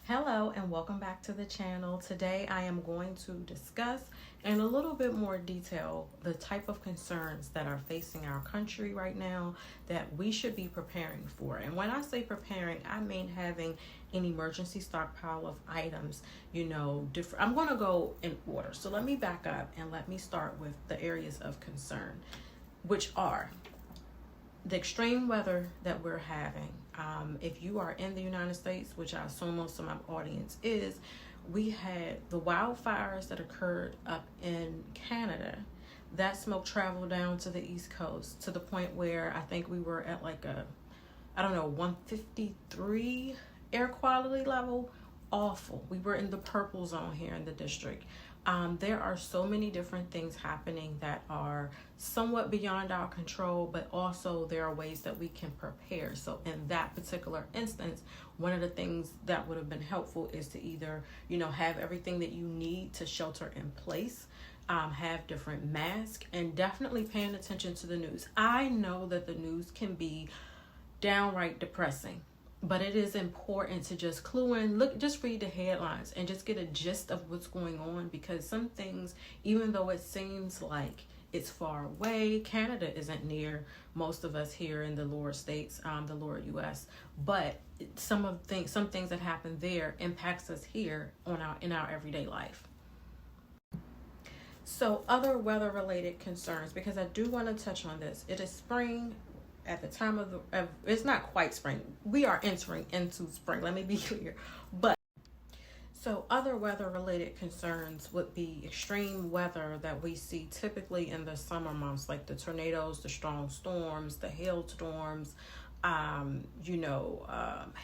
Hello and welcome back to the channel. Today I am going to discuss in a little bit more detail the type of concerns that are facing our country right now that we should be preparing for. And when I say preparing, I mean having an emergency stockpile of items, different. I'm going to go in order. So let me back up and let me start with the areas of concern, which are the extreme weather that we're having. If you are in the United States, which I assume most of my audience is, we had the wildfires that occurred up in Canada. That smoke traveled down to the East Coast to the point where I think we were at like 153 air quality level. Awful. We were in the purple zone here in the district. There are so many different things happening that are somewhat beyond our control, but also there are ways that we can prepare. So in that particular instance, one of the things that would have been helpful is to either, have everything that you need to shelter in place, have different masks, and definitely paying attention to the news. I know that the news can be downright depressing, but it is important to just clue in, just read the headlines and just get a gist of what's going on, because some things, even though it seems like it's far away, Canada isn't near most of us here in the lower states, the lower US, but some things that happen there impacts us here in our everyday life. So other weather related concerns, because I do want to touch on this. It is spring. At the time of it's not quite spring. We are entering into spring. Let me be clear. But so other weather related concerns would be extreme weather that we see typically in the summer months, like the tornadoes, the strong storms, the hailstorms,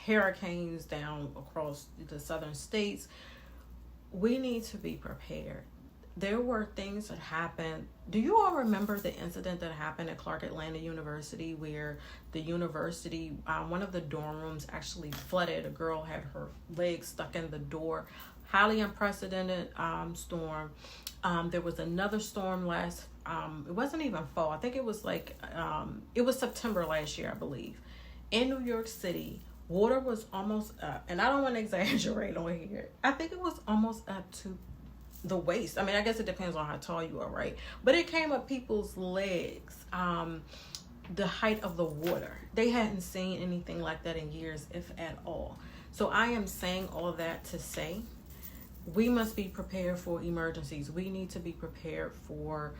hurricanes down across the southern states. We need to be prepared. There were things that happened. Do you all remember the incident that happened at Clark Atlanta University, where the university, one of the dorm rooms actually flooded? A girl had her legs stuck in the door. Highly unprecedented storm. There was another storm it wasn't even fall. I think it was it was September last year, I believe. In New York City, water was almost up. And I don't want to exaggerate on here. I think it was almost up to the waist. I mean, I guess it depends on how tall you are, right? But it came up people's legs, the height of the water. They hadn't seen anything like that in years, if at all. So I am saying all that to say we must be prepared for emergencies. We need to be prepared for,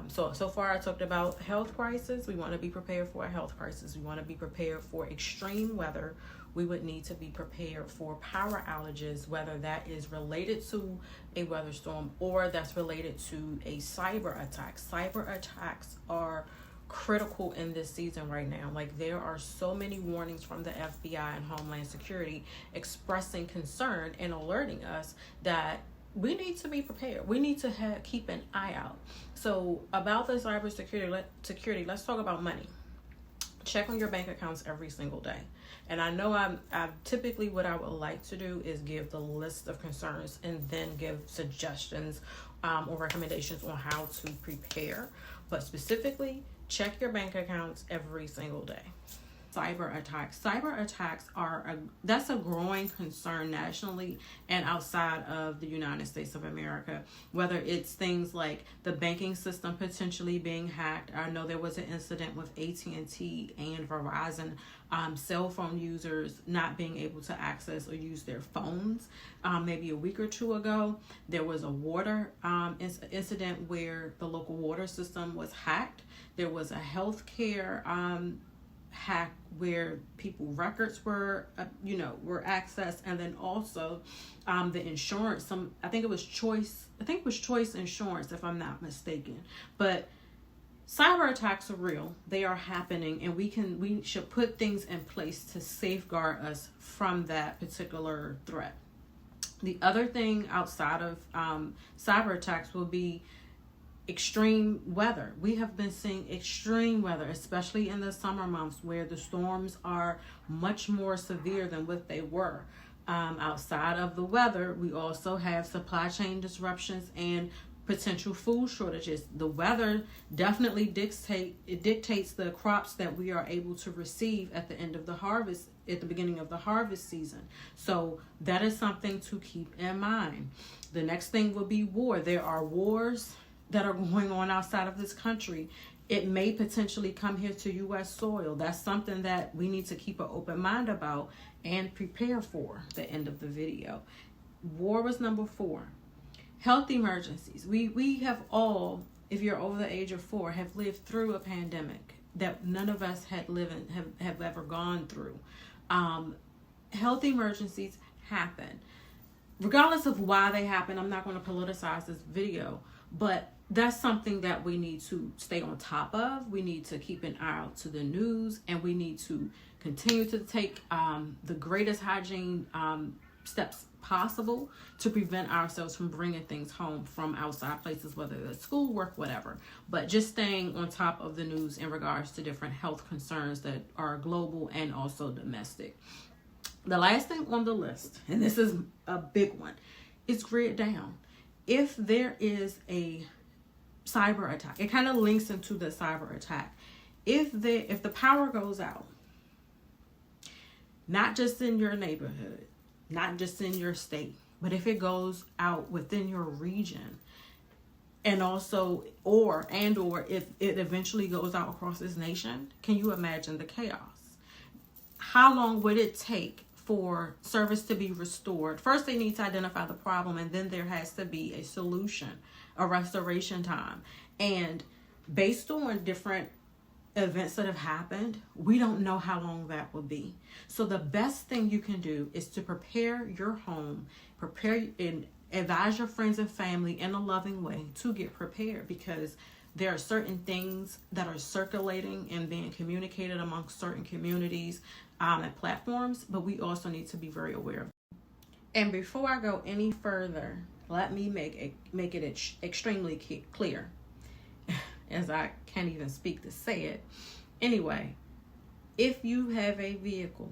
so far I talked about health crisis. We want to be prepared for a health crisis. We want to be prepared for extreme weather. We would need to be prepared for power outages, whether that is related to a weather storm or that's related to a cyber attack. Cyber attacks are critical in this season right now. Like, there are so many warnings from the FBI and Homeland Security expressing concern and alerting us that we need to be prepared. We need to keep an eye out. So about the cyber security, let's talk about money. Check on your bank accounts every single day. And I know I'm typically, what I would like to do is give the list of concerns and then give suggestions or recommendations on how to prepare. But specifically, check your bank accounts every single day. Cyber attacks. Cyber attacks that's a growing concern nationally and outside of the United States of America. Whether it's things like the banking system potentially being hacked. I know there was an incident with AT&T and Verizon cell phone users not being able to access or use their phones. Maybe a week or two ago, there was a water incident where the local water system was hacked. There was a healthcare hack where people records were accessed, and then also the insurance. I think it was Choice Insurance, if I'm not mistaken. But cyber attacks are real. They are happening, and we should put things in place to safeguard us from that particular threat. The other thing outside of cyber attacks will be extreme weather. We have been seeing extreme weather, especially in the summer months, where the storms are much more severe than what they were. Outside of the weather, we also have supply chain disruptions and potential food shortages. The weather definitely dictates the crops that we are able to receive at the end of the harvest, at the beginning of the harvest season. So that is something to keep in mind. The next thing will be war. There are wars that are going on outside of this country. It may potentially come here to U.S. soil. That's something that we need to keep an open mind about and prepare for. The end of the video. War was number 4. Health emergencies. We have all, if you're over the age of 4, have lived through a pandemic that none of us have ever gone through. Health emergencies happen. Regardless of why they happen, I'm not going to politicize this video, but that's something that we need to stay on top of. We need to keep an eye out to the news, and we need to continue to take the greatest hygiene steps possible to prevent ourselves from bringing things home from outside places, whether it's school, work, whatever. But just staying on top of the news in regards to different health concerns that are global and also domestic. The last thing on the list, and this is a big one, is grid down. If there is a cyber attack, it kind of links into the cyber attack. If the power goes out, not just in your neighborhood, not just in your state, but if it goes out within your region, and also or if it eventually goes out across this nation, can you imagine the chaos? How long would it take for service to be restored? First, they need to identify the problem, and then there has to be a solution, a restoration time. And based on different events that have happened, we don't know how long that will be. So the best thing you can do is to prepare your home, prepare and advise your friends and family in a loving way to get prepared, because there are certain things that are circulating and being communicated amongst certain communities and platforms, but we also need to be very aware. And before I go any further, let me make it extremely clear, as I can't even speak to say it. Anyway, if you have a vehicle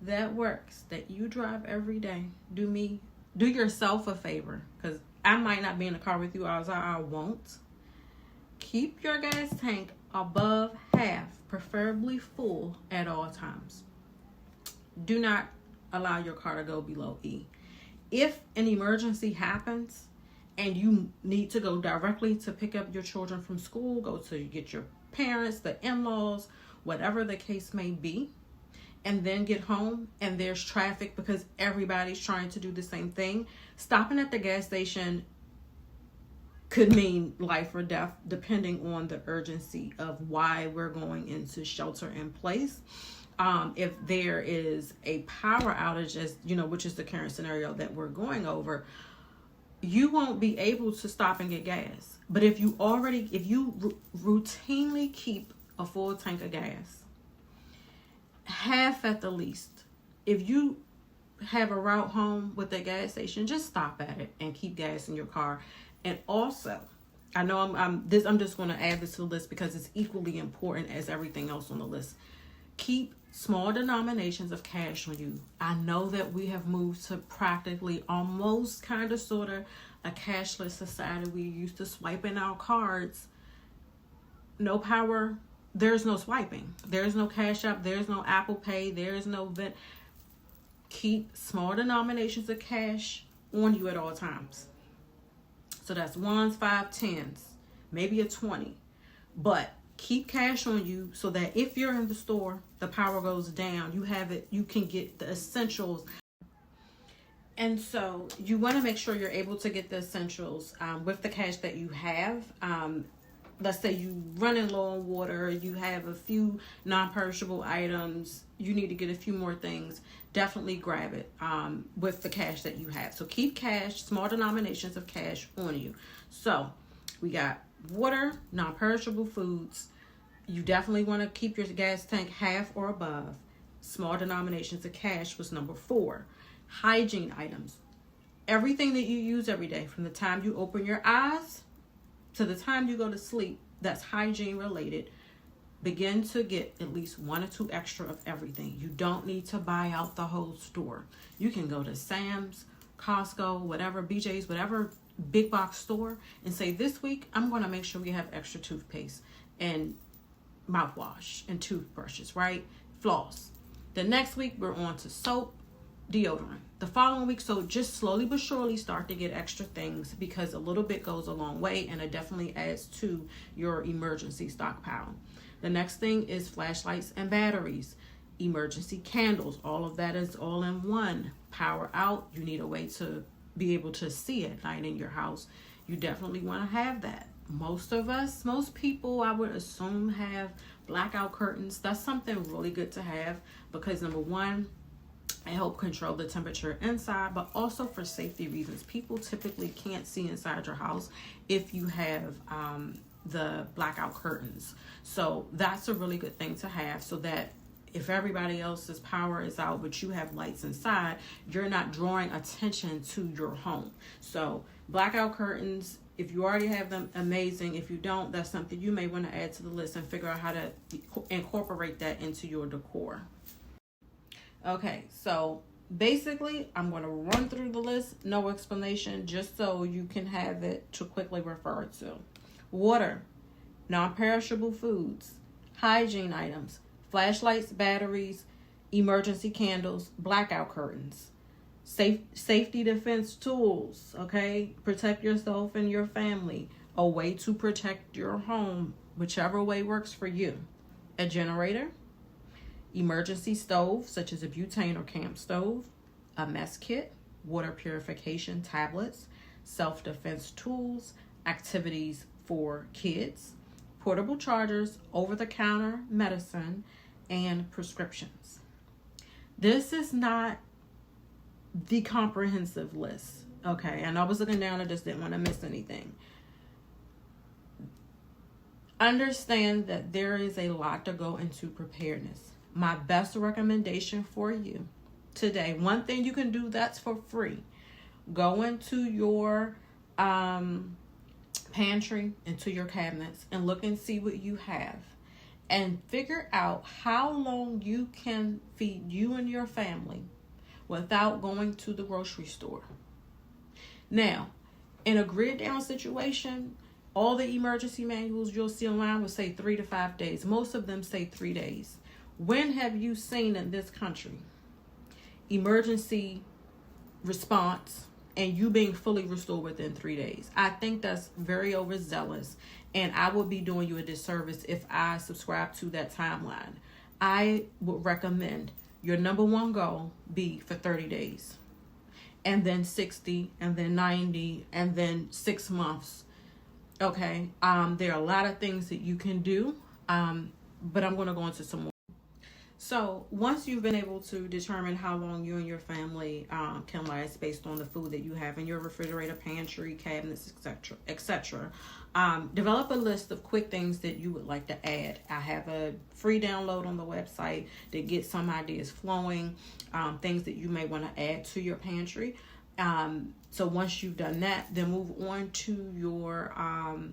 that works, that you drive every day, do yourself a favor, because I might not be in the car with you, as I won't. Keep your gas tank above half, preferably full at all times. Do not allow your car to go below E. If an emergency happens and you need to go directly to pick up your children from school, go to get your parents, the in-laws, whatever the case may be, and then get home and there's traffic because everybody's trying to do the same thing, stopping at the gas station could mean life or death, depending on the urgency of why we're going into shelter in place. If there is a power outage, as you know, which is the current scenario that we're going over, you won't be able to stop and get gas. But if you routinely keep a full tank of gas, half at the least, if you have a route home with a gas station, just stop at it and keep gas in your car. And also, I know I'm just going to add this to the list because it's equally important as everything else on the list. Keep small denominations of cash on you. I know that we have moved to practically almost kind of sort of a cashless society. We used to swiping our cards. No power, there's no swiping. There's no Cash App, there's no Apple Pay, there's no Vent. Keep small denominations of cash on you at all times. So that's 1s, 5, 10s, maybe a 20. But keep cash on you so that if you're in the store, the power goes down, you have it, you can get the essentials. And so you want to make sure you're able to get the essentials with the cash that you have. Let's say you running low on water, you have a few non-perishable items, you need to get a few more things, definitely grab it with the cash that you have. So keep cash, small denominations of cash on you. So we got water, non-perishable foods. You definitely want to keep your gas tank half or above. Small denominations of cash was number 4. Hygiene items. Everything that you use every day, from the time you open your eyes to the time you go to sleep, that's hygiene related. Begin to get at least 1 or 2 extra of everything. You don't need to buy out the whole store. You can go to Sam's, Costco, whatever, BJ's, whatever big box store and say, this week I'm going to make sure we have extra toothpaste and mouthwash and toothbrushes, right? Floss. The next week we're on to soap, deodorant. The following week, so just slowly but surely start to get extra things, because a little bit goes a long way and it definitely adds to your emergency stockpile. The next thing is flashlights and batteries, emergency candles. All of that is all in one. Power out, you need a way to be able to see at night in your house. You definitely want to have that. Most people, I would assume, have blackout curtains. That's something really good to have, because number one, it helps control the temperature inside, but also for safety reasons. People typically can't see inside your house if you have the blackout curtains. So that's a really good thing to have, so that if everybody else's power is out but you have lights inside, you're not drawing attention to your home. So blackout curtains, if you already have them, amazing. If you don't, that's something you may want to add to the list and figure out how to incorporate that into your decor. Okay, so basically I'm going to run through the list, no explanation, just so you can have it to quickly refer to. Water, non-perishable foods, hygiene items, flashlights, batteries, emergency candles, blackout curtains, safety defense tools, okay? Protect yourself and your family, a way to protect your home, whichever way works for you. A generator, emergency stove, such as a butane or camp stove, a mess kit, water purification tablets, self-defense tools, activities for kids, portable chargers, over-the-counter medicine, and prescriptions. This is not the comprehensive list, okay? And I was looking down, I just didn't want to miss anything. Understand that there is a lot to go into preparedness. My best recommendation for you today, one thing you can do that's for free, go into your pantry, into your cabinets, and look and see what you have, and figure out how long you can feed you and your family without going to the grocery store. Now, in a grid down situation, all the emergency manuals you'll see online will say 3 to 5 days. Most of them say 3 days. When have you seen in this country emergency response and you being fully restored within 3 days? I think that's very overzealous, and I would be doing you a disservice if I subscribe to that timeline. I would recommend your number one goal be for 30 days, and then 60, and then 90, and then 6 months. Okay, there are a lot of things that you can do, but I'm going to go into some more. So once you've been able to determine how long you and your family can last based on the food that you have in your refrigerator, pantry, cabinets, etc., develop a list of quick things that you would like to add. I have a free download on the website that gets some ideas flowing, things that you may want to add to your pantry. So once you've done that, then move on to your,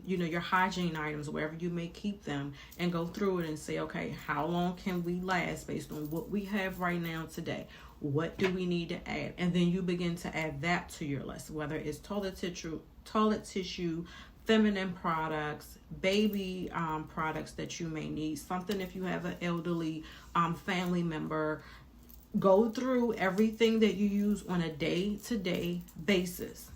your hygiene items, wherever you may keep them, and go through it and say, okay, how long can we last based on what we have right now today? What do we need to add? And then you begin to add that to your list, whether it's toilet tissue, feminine products, baby products that you may need, something if you have an elderly family member. Go through everything that you use on a day-to-day basis.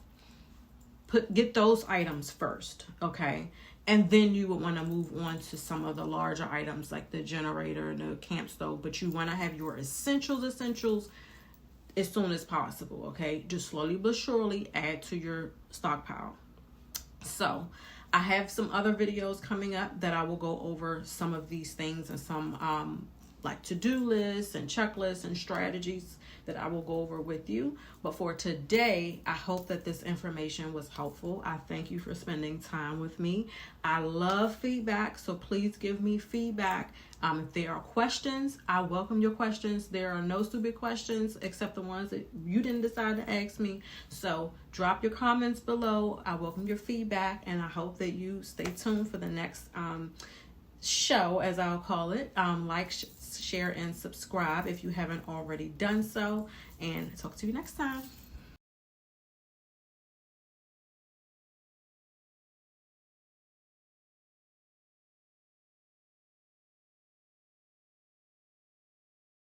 Get those items first, okay? And then you would want to move on to some of the larger items like the generator and the camp stove. But you want to have your essentials as soon as possible, okay? Just slowly but surely add to your stockpile. So I have some other videos coming up that I will go over some of these things and some like to-do lists and checklists and strategies that I will go over with you. But for today, I hope that this information was helpful. I thank you for spending time with me. I love feedback, so please give me feedback. If there are questions, I welcome your questions. There are no stupid questions except the ones that you didn't decide to ask me. So drop your comments below. I welcome your feedback, and I hope that you stay tuned for the next show, as I'll call it. Like, share, and subscribe if you haven't already done so, and talk to you next time.